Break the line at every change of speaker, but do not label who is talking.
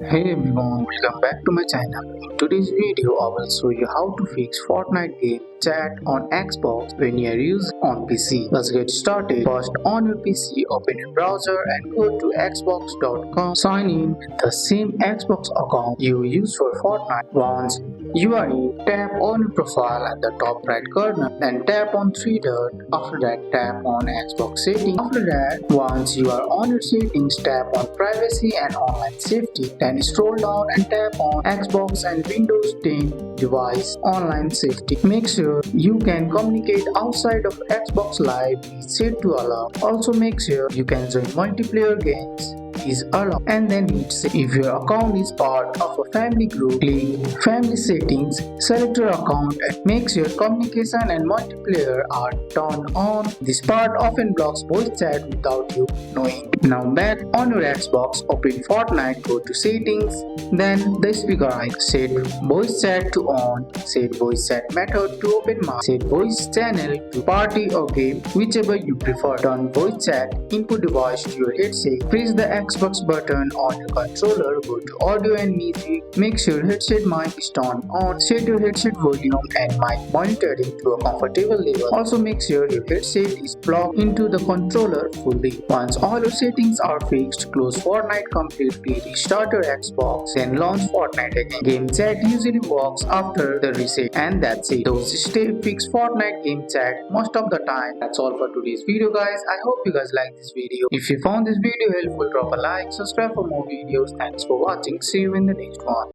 Hey everyone, welcome back to my channel. In today's video, I will show you how to fix Fortnite game chat on Xbox when you are using on PC. Let's get started. First, on your PC, open your browser and go to xbox.com. Sign in with the same Xbox account you use for Fortnite. Once you are in, tap on your profile at the top right corner, then tap on three dots. After that, tap on Xbox settings. After that, once you are on your settings, tap on privacy and online safety. Then scroll down and tap on Xbox and Windows 10 device online safety. Make sure you can communicate outside of Xbox Live is set to allow. Also make sure you can join multiplayer games is allowed, and then hit save. If your account is part of a family group, click family settings, select your account and make sure communication and multiplayer are turned on. This part often blocks voice chat without you knowing. Now back on your Xbox, open Fortnite, go to settings, then the speaker icon. Set voice chat to on, set voice chat method to open mic, set voice channel to party or game, whichever you prefer. Turn voice chat input device to your headset. Press the Xbox button on your controller, go to audio and music. Make sure headset mic is turned on. Set your headset volume and mic monitoring to a comfortable level. Also make sure your headset is plugged into the controller fully. Once all your settings are fixed, close Fortnite completely, restart your Xbox, then launch Fortnite again. Game chat usually works after the reset, and that's it. Those steps fix Fortnite game chat most of the time. That's all for today's video, guys. I hope you guys like this video. If you found this video helpful, drop a like, subscribe for more videos. Thanks for watching. See you in the next one.